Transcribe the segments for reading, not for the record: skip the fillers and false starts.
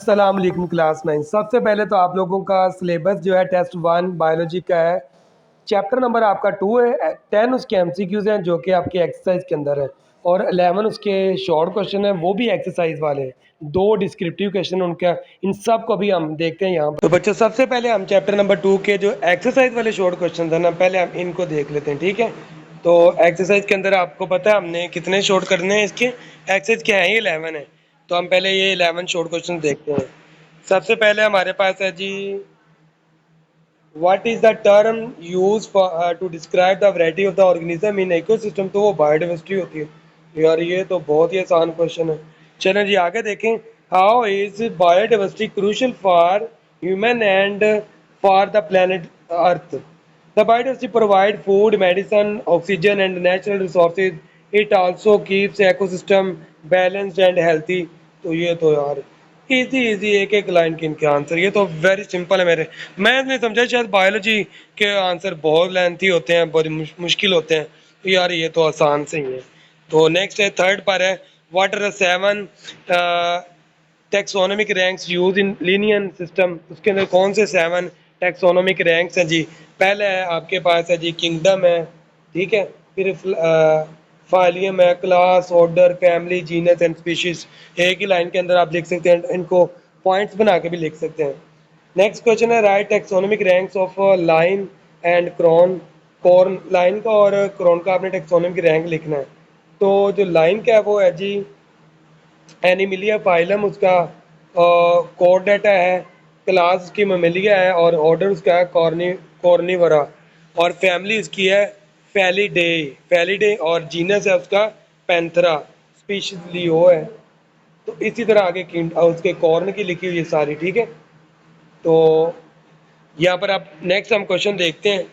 अस्सलाम वालेकुम क्लास 9। सबसे पहले तो आप लोगों का सिलेबस जो है टेस्ट 1 बायोलॉजी का है। चैप्टर नंबर आपका 2 है। 10 उसके एमसीक्यूज़ हैं जो कि आपके एक्सरसाइज के अंदर है, और 11 उसके शॉर्ट क्वेश्चन हैं, वो भी एक्सरसाइज वाले हैं। 2 डिस्क्रिप्टिव क्वेश्चन उनका, इन सब को भी हम देखते हैं यहाँ पर। तो बच्चों सबसे पहले हम चैप्टर नंबर 2 के जो एक्सरसाइज वाले शॉर्ट क्वेश्चन है ना, पहले हम इनको देख लेते हैं, ठीक है। तो एक्सरसाइज के अंदर आपको पता है हमने कितने शॉर्ट करने हैं इसके। एक्सरसाइज क्या है, ये 11 है। तो हम पहले ये 11 शॉर्ट क्वेश्चन देखते हैं। सबसे पहले हमारे पास है जी, what is the term use for to describe the variety of the organism in ecosystem. तो वो बायोडाइवर्सिटी होती है। यार ये तो बहुत ही आसान क्वेश्चन है। चलें जी आगे देखें। How is biodiversity crucial for human and for the planet earth. The biodiversity provide food, medicine, oxygen, and natural resources. It also keeps ecosystem balanced and healthy. तो ये तो यार इजी इजी एक एक लाइन के इनके आंसर, ये तो वेरी सिंपल है। मेरे मैं नहीं समझा, शायद बायोलॉजी के आंसर बहुत लेंथी होते हैं, बहुत मुश्किल होते हैं। तो यार ये तो आसान से ही है। तो नेक्स्ट है थर्ड पर है, what are the 7 taxonomic ranks use in Linnaean system. उसके अंदर कौन से 7 टैक्सोनॉमिक रैंक्स हैं जी। पहले है आपके पास है जी किंगडम है, ठीक है। फिर फाइलियम है, class, order, family, genus and species. एक ही लाइन के अंदर आप लिख सकते हैं, इनको पॉइंट्स बना के भी लिख सकते हैं। नेक्स्ट क्वेश्चन है, right taxonomic ranks of line and cron. Corn, line का और क्रॉन का आपने टैक्सोनॉमिक रैंक लिखना है। तो जो लाइन का है वो है जी एनिमिलिया फाइलम, उसका कोर्डेटा है। क्लास उसकी ममेलिया है, और ऑर्डर उसका है कॉर्निवरा। और फैमिली उसकी है फैलिडे, और जीनस है उसका पैंथरा। स्पीशीज लियो है। तो इसी तरह आगे उसके कॉर्न की लिखी हुई है सारी, ठीक है। तो यहाँ पर आप नेक्स्ट हम क्वेश्चन देखते हैं।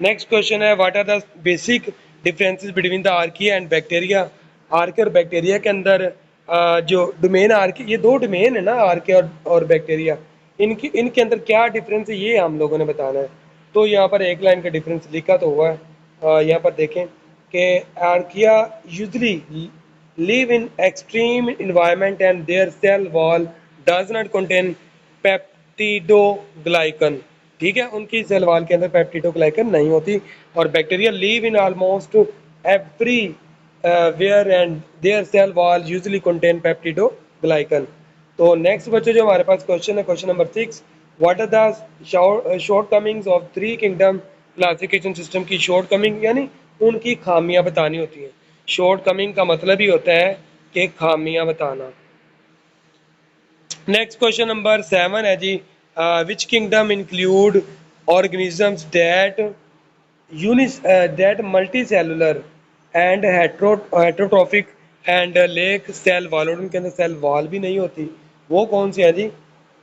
नेक्स्ट क्वेश्चन है, what are the basic differences between the archaea and bacteria. Archaea और बैक्टीरिया के अंदर जो डोमेन आर्की, ये 2 डोमेन है ना, आर्के और बैक्टीरिया। इनके अंदर क्या डिफरेंस है, ये हम लोगों ने बताना है। तो यहाँ पर एक लाइन का डिफरेंस लिखा तो हुआ है। यहाँ पर देखें कि archaea usually live in extreme environment and their cell wall does not contain peptidoglycan, ठीक है। उनकी सेल वॉल के अंदर पेप्टिडोग्लाइकन नहीं होती। और bacteria live in almost everywhere and their cell wall usually contain peptidoglycan. तो नेक्स्ट बच्चों जो हमारे पास क्वेश्चन है, question number 6, what are the shortcomings of 3 kingdom classification system. की शॉर्ट कमिंग यानी उनकी खामियां बतानी होती हैं। शॉर्ट कमिंग का मतलब ही होता है कि खामियां बताना। नेक्स्ट क्वेश्चन नंबर 7 है जी, which kingdom include organisms that multicellular and heterotrophic and lack cell wall. उनके अंदर सेल वॉल भी नहीं होती। वो कौन सी है जी,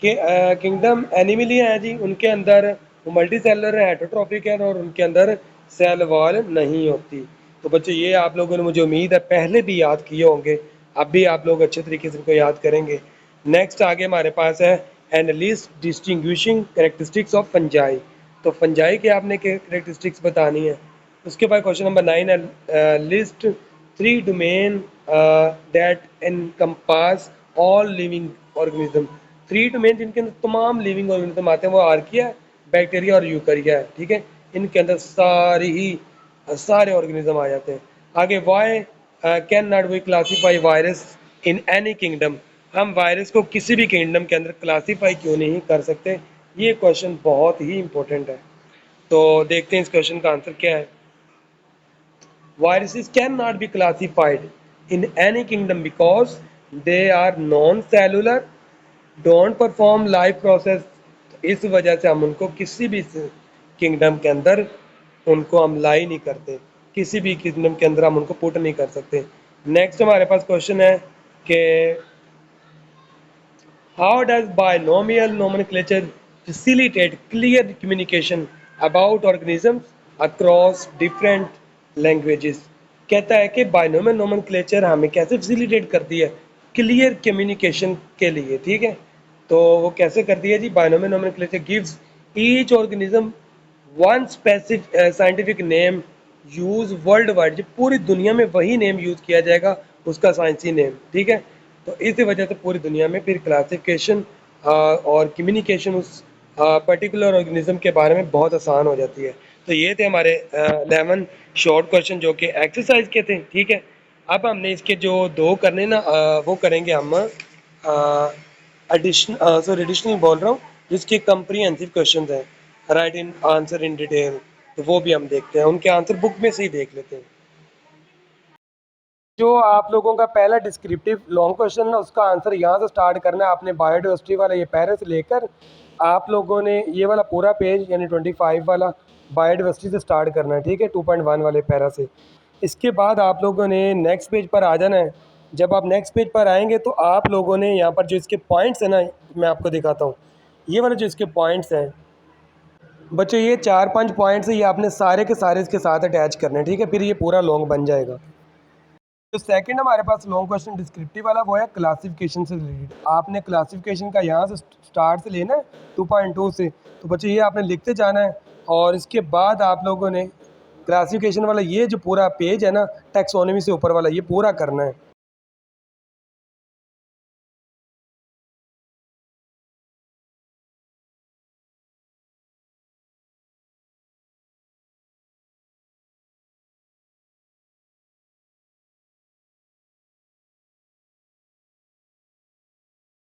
कि किंगडम एनिमलिया है जी, उनके अंदर मल्टी सेलुलर है, हेट्रोट्रॉफिक है, और उनके अंदर सेल वॉल नहीं होती। तो बच्चों ये आप लोगों ने, मुझे उम्मीद है, पहले भी याद किए होंगे, अब भी आप लोग अच्छे तरीके से इनको याद करेंगे। नेक्स्ट आगे हमारे पास है, analyst distinguishing characteristics of fungi. तो फंजाई के आपने कैरेक्टरिस्टिक्स बतानी है। उसके बाद क्वेश्चन नंबर 9 है, list 3 domain that encompass all living organism. 3 domain जिनके अंदर तमाम लिविंग ऑर्गेनिज्म आते हैं, वो आर्किया, बैक्टीरिया और यूकरिया है, ठीक है। इनके अंदर सारे ऑर्गेनिज्म आ जाते हैं। आगे, why can not we classify virus in any kingdom. हम वायरस को किसी भी किंगडम के अंदर क्लासीफाई क्यों नहीं कर सकते। ये क्वेश्चन बहुत ही इंपॉर्टेंट है। तो देखते हैं इस क्वेश्चन का आंसर क्या है। Viruses cannot be classified in any kingdom because they are non-cellular, don't perform life process। इस वजह से हम उनको किसी भी किंगडम के अंदर उनको हम लाई नहीं करते, किसी भी किंगडम के अंदर हम उनको पुट नहीं कर सकते। नेक्स्ट हमारे पास क्वेश्चन है कि how does binomial nomenclature facilitate clear communication about organisms across different languages। कहता है कि बाइनोमियल नोमेनक्लेचर हमें कैसे फैसिलिटेट करती है क्लियर कम्युनिकेशन के लिए, ठीक है। तो वो कैसे करती है जी, binomial nomenclature gives each organism one specific scientific name use worldwide. पूरी दुनिया में वही नेम यूज किया जाएगा, उसका साइंसी नेम, ठीक है। तो इसी वजह से पूरी दुनिया में फिर क्लासिफिकेशन और कम्युनिकेशन उस पर्टिकुलर ऑर्गेनिज्म के बारे में बहुत आसान हो जाती है। तो ये थे हमारे 11 शॉर्ट क्वेश्चन जो कि एक्सरसाइज के थे, ठीक है। अब हमने इसके जो 2 करने ना वो करेंगे हम एडिशनल बोल रहा हूँ, जिसके कंप्रीहेंसिव क्वेश्चन हैं, right in answer in detail, तो वो भी हम देखते हैं, उनके आंसर बुक में से ही देख लेते हैं। जो आप लोगों का पहला डिस्क्रिप्टिव लॉन्ग क्वेश्चन है उसका आंसर यहाँ से स्टार्ट करना है आपने। बायोडाइवर्सिटी वाला ये पैरा से लेकर आप लोगों ने ये वाला पूरा पेज यानी 25 वाला बायोडाइवर्सिटी से स्टार्ट करना है, ठीक है, 2.1 वाले पैरा से। इसके बाद आप लोगों ने नेक्स्ट पेज पर आ जाना है। जब आप नेक्स्ट पेज पर आएंगे तो आप लोगों ने यहाँ पर जो इसके पॉइंट्स हैं ना, मैं आपको दिखाता हूँ। ये वाले जो इसके पॉइंट्स हैं बच्चों, ये 4-5 पॉइंट्स है, ये आपने सारे के सारे इसके साथ अटैच करने हैं, ठीक है, फिर ये पूरा लॉन्ग बन जाएगा। जो सेकंड हमारे पास लॉन्ग क्वेश्चन डिस्क्रिप्टिव वाला वो है क्लासिफिकेशन से रिलेटेड। आपने क्लासिफिकेशन का यहाँ से स्टार्ट से लेना है 2.2 से, तो बच्चों ये आपने लिखते जाना है। और इसके बाद आप लोगों ने क्लासिफिकेशन वाला ये जो पूरा पेज है ना, टैक्सोनॉमी से ऊपर वाला, ये पूरा करना है।